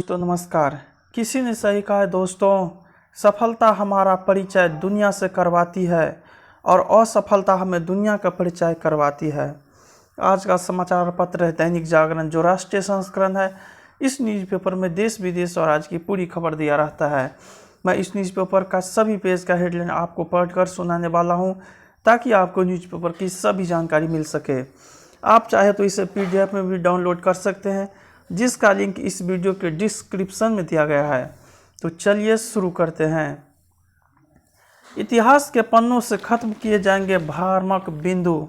दोस्तों नमस्कार। किसी ने सही कहा है दोस्तों, सफलता हमारा परिचय दुनिया से करवाती है और असफलता हमें दुनिया का परिचय करवाती है। आज का समाचार पत्र है दैनिक जागरण, जो राष्ट्रीय संस्करण है। इस न्यूज़पेपर में देश विदेश और आज की पूरी खबर दिया रहता है। मैं इस न्यूज़पेपर का सभी पेज का हेडलाइन आपको पढ़कर सुनाने वाला हूं, ताकि आपको न्यूज़पेपर की सभी जानकारी मिल सके। आप चाहे तो इसे PDF में भी डाउनलोड कर सकते हैं, जिसका लिंक इस वीडियो के डिस्क्रिप्शन में दिया गया है। तो चलिए शुरू करते हैं। इतिहास के पन्नों से खत्म किए जाएंगे भयानक बिंदु।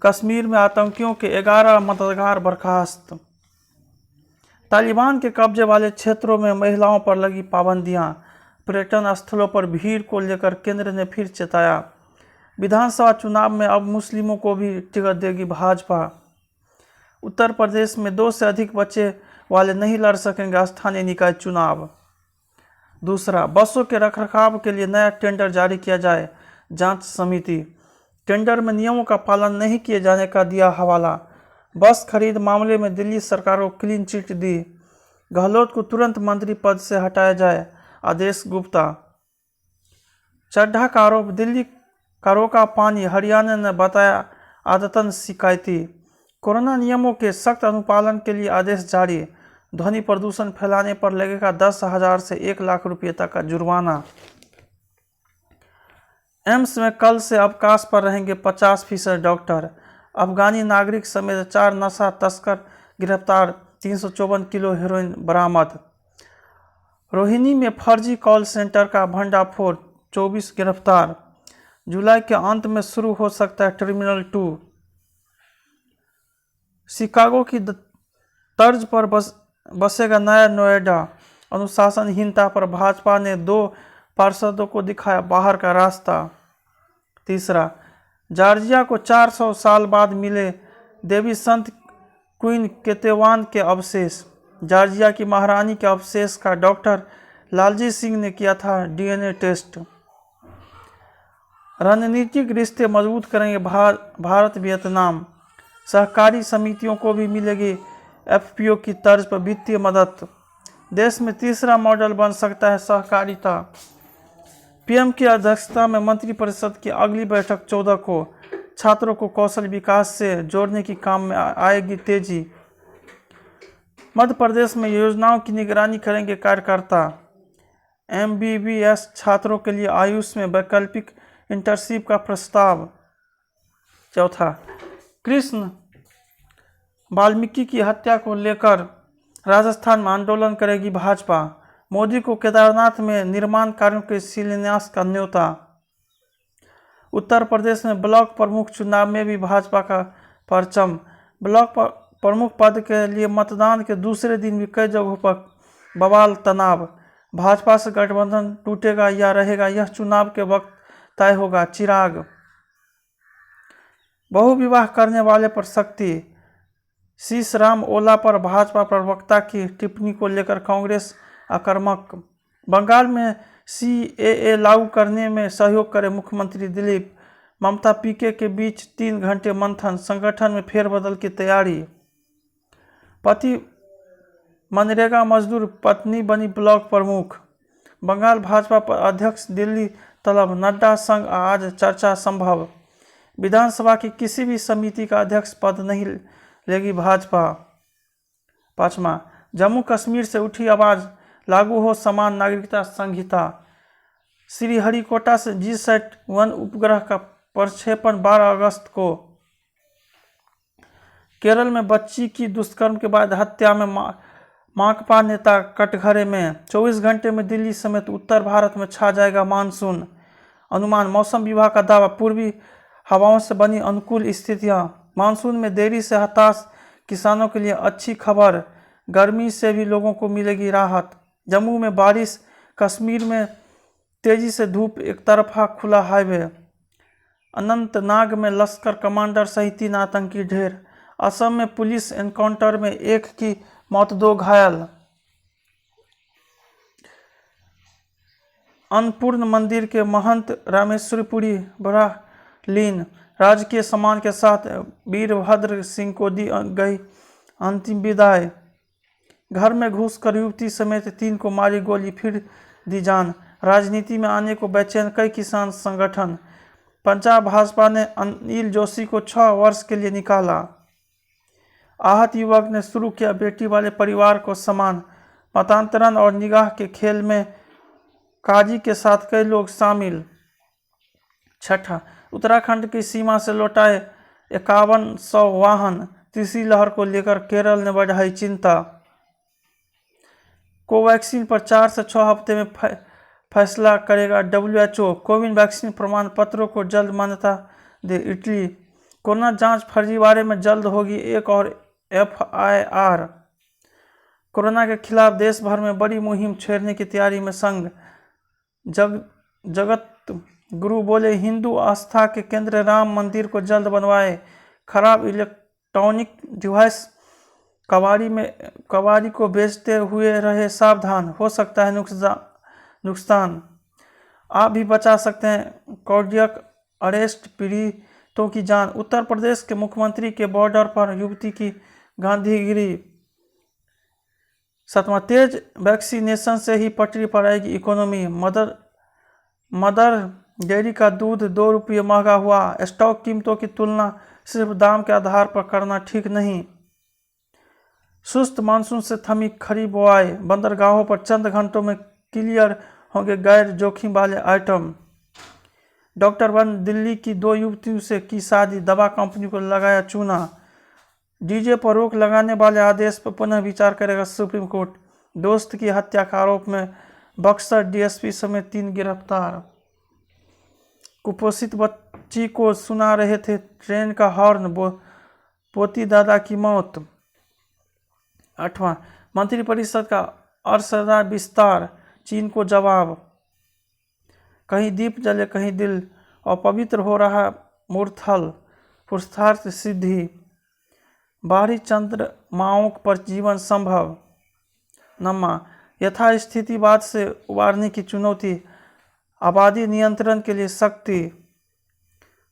कश्मीर में आतंकियों के 11 मददगार बर्खास्त। तालिबान के कब्जे वाले क्षेत्रों में महिलाओं पर लगी पाबंदियां। पर्यटन स्थलों पर भीड़ को लेकर केंद्र ने फिर चेताया। विधानसभा चुनाव में अब मुस्लिमों को भी टिकट देगी भाजपा। उत्तर प्रदेश में 2 से अधिक बच्चे वाले नहीं लड़ सकेंगे स्थानीय निकाय चुनाव। दूसरा, बसों के रखरखाव के लिए नया टेंडर जारी किया जाए, जांच समिति। टेंडर में नियमों का पालन नहीं किए जाने का दिया हवाला। बस खरीद मामले में दिल्ली सरकार को क्लीन चिट दी। गहलोत को तुरंत मंत्री पद से हटाया जाए, आदेश गुप्ता। चड्ढा का आरोप, दिल्ली का रोका पानी, हरियाणा ने बताया आदतन शिकायती। कोरोना नियमों के सख्त अनुपालन के लिए आदेश जारी। ध्वनि प्रदूषण फैलाने पर लगेगा 10,000 से 1 लाख रुपये तक का जुर्माना। एम्स में कल से अवकाश पर रहेंगे 50% डॉक्टर। अफगानी नागरिक समेत 4 नशा तस्कर गिरफ्तार, 354 किलो हेरोइन बरामद। रोहिणी में फर्जी कॉल सेंटर का भंडाफोड़, 24 गिरफ्तार। जुलाई के अंत में शुरू हो सकता है टर्मिनल 2। शिकागो की तर्ज पर बसेगा नया नोएडा। अनुशासनहीनता पर भाजपा ने 2 पार्षदों को दिखाया बाहर का रास्ता। तीसरा, जॉर्जिया को 400 साल बाद मिले देवी संत क्वीन केतेवान के अवशेष। जॉर्जिया की महारानी के अवशेष का डॉक्टर लालजी सिंह ने किया था DNA टेस्ट। रणनीतिक रिश्ते मजबूत करेंगे भारत वियतनाम। सहकारी समितियों को भी मिलेगी FPO की तर्ज पर वित्तीय मदद। देश में तीसरा मॉडल बन सकता है सहकारिता। PM की अध्यक्षता में मंत्रिपरिषद की अगली बैठक 14 को। छात्रों को कौशल विकास से जोड़ने की काम में आएगी तेजी। मध्य प्रदेश में योजनाओं की निगरानी करेंगे कार्यकर्ता। MBBS छात्रों के लिए आयुष में वैकल्पिक इंटर्नशिप का प्रस्ताव। चौथा, कृष्ण वाल्मीकि की हत्या को लेकर राजस्थान में आंदोलन करेगी भाजपा। मोदी को केदारनाथ में निर्माण कार्यों के शिलान्यास का न्योता। उत्तर प्रदेश में ब्लॉक प्रमुख चुनाव में भी भाजपा का परचम। ब्लॉक प्रमुख पद के लिए मतदान के दूसरे दिन भी कई जगहों पर बवाल तनाव। भाजपा से गठबंधन टूटेगा या रहेगा, यह चुनाव के वक्त तय होगा। चिराग, बहुविवाह करने वाले पर सख्ती। शीश राम ओला पर भाजपा प्रवक्ता की टिप्पणी को लेकर कांग्रेस आक्रामक। बंगाल में CAA लागू करने में सहयोग करे मुख्यमंत्री दिलीप। ममता PK के बीच 3 घंटे मंथन, संगठन में फेरबदल की तैयारी। पति मनरेगा मजदूर, पत्नी बनी ब्लॉक प्रमुख। बंगाल भाजपा अध्यक्ष दिल्ली तलब, नड्डा संग आज चर्चा संभव। विधानसभा की किसी भी समिति का अध्यक्ष पद नहीं लेगी भाजपा। पांचवा, जम्मू कश्मीर से उठी आवाज, लागू हो समान नागरिकता संहिता। श्रीहरिकोटा से GSAT-1 उपग्रह का प्रक्षेपण 12 अगस्त को। केरल में बच्ची की दुष्कर्म के बाद हत्या में माकपा नेता कटघरे में। 24 घंटे में दिल्ली समेत उत्तर भारत में छा जाएगा मानसून। अनुमान, मौसम विभाग का दावा, पूर्वी हवाओं से बनी अनुकूल स्थितियां। मानसून में देरी से हताश किसानों के लिए अच्छी खबर। गर्मी से भी लोगों को मिलेगी राहत। जम्मू में बारिश, कश्मीर में तेजी से धूप, एक तरफा खुला हाईवे। अनंतनाग में लश्कर कमांडर सहित 3 आतंकी ढेर। असम में पुलिस एनकाउंटर में 1 की मौत, 2 घायल। अन्नपूर्ण मंदिर के महंत रामेश्वरपुरी लीन। राजकीय सम्मान के साथ वीरभद्र सिंह को दी गई अंतिम विदाई। घर में घुसकर युवती समेत 3 को मारी गोली, फिर दी जान। राजनीति में आने को बेचैन कई किसान संगठन। पंजाब भाजपा ने अनिल जोशी को 6 वर्ष के लिए निकाला। आहत युवक ने शुरू किया बेटी वाले परिवार को सम्मान। मतांतरण और निगाह के खेल में काजी के साथ कई लोग शामिल। छठा, उत्तराखंड की सीमा से लौटाए 5100 वाहन। तीसरी लहर को लेकर केरल ने बढ़ाई चिंता। कोवैक्सीन पर 4 से 6 हफ्ते में फैसला करेगा WHO। कोविन वैक्सीन प्रमाण पत्रों को जल्द मान्यता दे इटली। कोरोना जांच फर्जीवाड़े में जल्द होगी एक और FIR। कोरोना के खिलाफ देश भर में बड़ी मुहिम छेड़ने की तैयारी में संघ। जगत गुरु बोले हिंदू आस्था के केंद्र राम मंदिर को जल्द बनवाए। खराब इलेक्ट्रॉनिक डिवाइस कबाड़ी को बेचते हुए रहे सावधान, हो सकता है नुकसान। आप भी बचा सकते हैं कार्डियक अरेस्ट पीड़ितों की जान। उत्तर प्रदेश के मुख्यमंत्री के बॉर्डर पर युवती की गांधीगिरी। 7वां, तेज वैक्सीनेशन से ही पटरी पर आएगी इकोनॉमी। मदर डेयरी का दूध 2 रुपये महंगा हुआ। स्टॉक कीमतों की तुलना सिर्फ दाम के आधार पर करना ठीक नहीं। सुस्त मानसून से थमी खड़ी बुआई। बंदरगाहों पर चंद घंटों में क्लियर होंगे गैर जोखिम वाले आइटम। डॉक्टर बन दिल्ली की 2 युवतियों से की शादी, दवा कंपनी को लगाया चूना। डीजे पर रोक लगाने वाले आदेश पर पुनः विचार करेगा सुप्रीम कोर्ट। दोस्त की हत्या के आरोप में बक्सर डीएसपी समेत 3 गिरफ्तार। कुपोषित बच्ची को सुना रहे थे ट्रेन का हॉर्न, पोती दादा की मौत। 8वां, मंत्रिपरिषद का अरसदा विस्तार। चीन को जवाब। कहीं दीप जले कहीं दिल, और पवित्र हो रहा मूर्थल। पुरुषार्थ सिद्धि। बाहरी चंद्रमाओं पर जीवन संभव। 9वां, यथास्थितिवाद से उबारने की चुनौती। आबादी नियंत्रण के लिए शक्ति।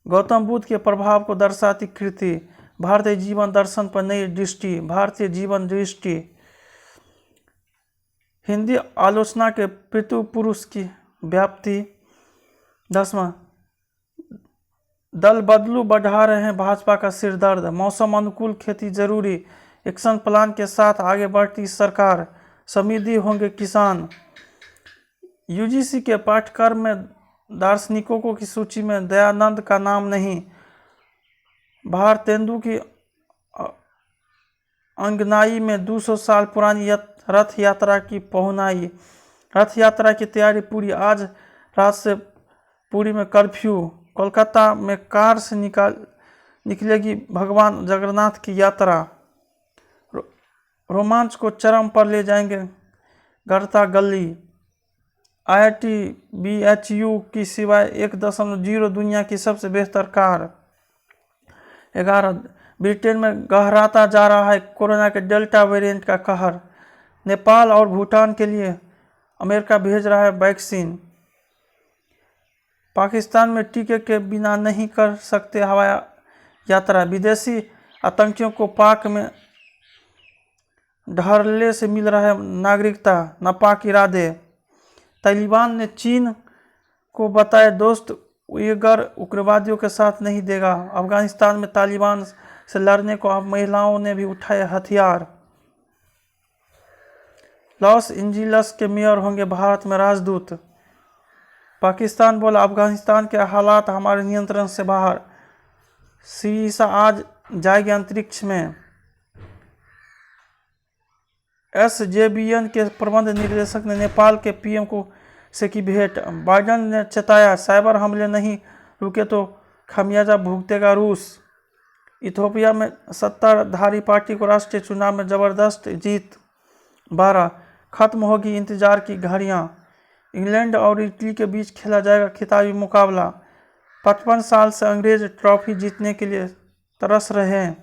गौतम बुद्ध के प्रभाव को दर्शाती कृति। भारतीय जीवन दर्शन पर नई दृष्टि। भारतीय जीवन दृष्टि। हिंदी आलोचना के पितृ पुरुष की व्याप्ति। 10वां, दल बदलू बढ़ा रहे हैं भाजपा का सिरदर्द। मौसम अनुकूल खेती जरूरी। एक्शन प्लान के साथ आगे बढ़ती सरकार। समृद्धि होंगे किसान। यूजीसी के पाठ्यक्रम में दार्शनिकों की सूची में दयानंद का नाम नहीं। भारतेंदु की अंगनाई में 200 साल पुरानी रथ यात्रा की पहुनाई। रथ यात्रा की तैयारी पूरी। आज रात से पुरी में कर्फ्यू। कोलकाता में कार से निकलेगी भगवान जगन्नाथ की यात्रा। रोमांच को चरम पर ले जाएंगे गढ़ता गली। IIT BHU की सिवाय 1.0 दुनिया की सबसे बेहतर कार। 11, ब्रिटेन में गहराता जा रहा है कोरोना के डेल्टा वेरिएंट का कहर। नेपाल और भूटान के लिए अमेरिका भेज रहा है वैक्सीन। पाकिस्तान में टीके के बिना नहीं कर सकते हवाई यात्रा। विदेशी आतंकियों को पाक में ढहरले से मिल रहा है नागरिकता। नापाक इरादे। तालिबान ने चीन को बताया दोस्त उइगर उग्रवादियों के साथ नहीं देगा। अफगानिस्तान में तालिबान से लड़ने को अब महिलाओं ने भी उठाए हथियार। लॉस एंजिल्स के मेयर होंगे भारत में राजदूत। पाकिस्तान बोला अफगानिस्तान के हालात हमारे नियंत्रण से बाहर। सीरिसा आज जाएगी अंतरिक्ष में। SJVN के प्रबंध निर्देशक ने नेपाल के PM को से की भेंट। बाइडन ने चेताया साइबर हमले नहीं रुके तो खमियाजा भुगतेगा रूस। इथियोपिया में सत्ताधारी पार्टी को राष्ट्रीय चुनाव में जबरदस्त जीत। 12, खत्म होगी इंतजार की घड़ियां। इंग्लैंड और इटली के बीच खेला जाएगा खिताबी मुकाबला। 55 साल से अंग्रेज ट्रॉफी जीतने के लिए तरस रहे हैं।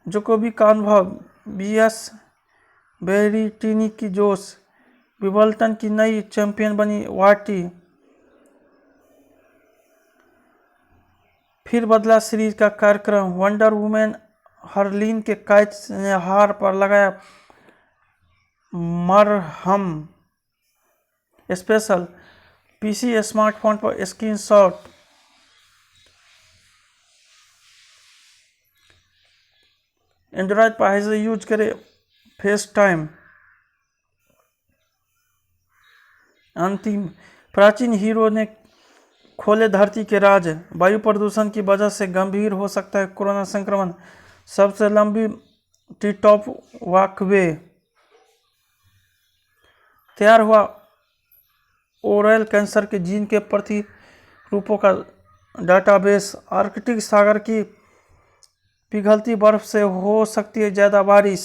जोकोविक का अनुभव। BS बेरिटिनी की जोश। विंबलडन की नई चैंपियन बनी वाटी। फिर बदला सीरीज का कार्यक्रम। वंडर वुमेन हरलीन के कैच ने हार पर लगाया मरहम। स्पेशल पीसी स्मार्टफोन पर स्क्रीनशॉट। एंड्रॉयड पर से यूज करे फेस टाइम। अंतिम प्राचीन हीरो ने खोले धरती के राज। वायु प्रदूषण की वजह से गंभीर हो सकता है कोरोना संक्रमण। सबसे लंबी टी टॉप वॉकवे। तैयार हुआ ओरल कैंसर के जीन के प्रतिरूपों का डाटाबेस। आर्कटिक सागर की पिघलती बर्फ से हो सकती है ज़्यादा बारिश।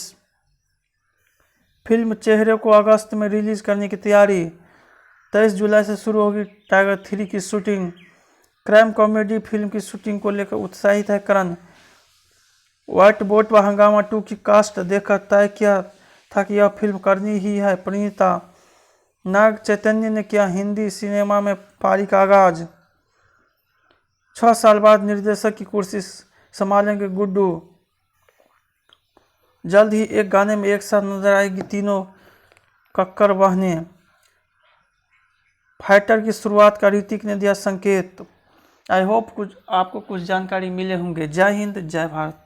फिल्म चेहरे को अगस्त में रिलीज करने की तैयारी। 23 जुलाई से शुरू होगी टाइगर 3 की शूटिंग। क्राइम कॉमेडी फिल्म की शूटिंग को लेकर उत्साहित है करण। व्हाइट बोट व हंगामा 2 की कास्ट देखकर तय किया था कि यह फिल्म करनी ही है। प्रणीता नाग चैतन्य ने किया हिंदी सिनेमा में पारी का आगाज। 6 साल बाद निर्देशक की कुर्सी संभालेंगे गुड्डू। जल्द ही एक गाने में एक साथ नजर आएगी तीनों कक्कर बहनें। फाइटर की शुरुआत का ऋतिक ने दिया संकेत। आई होप आपको कुछ जानकारी मिले होंगे। जय हिंद, जय भारत।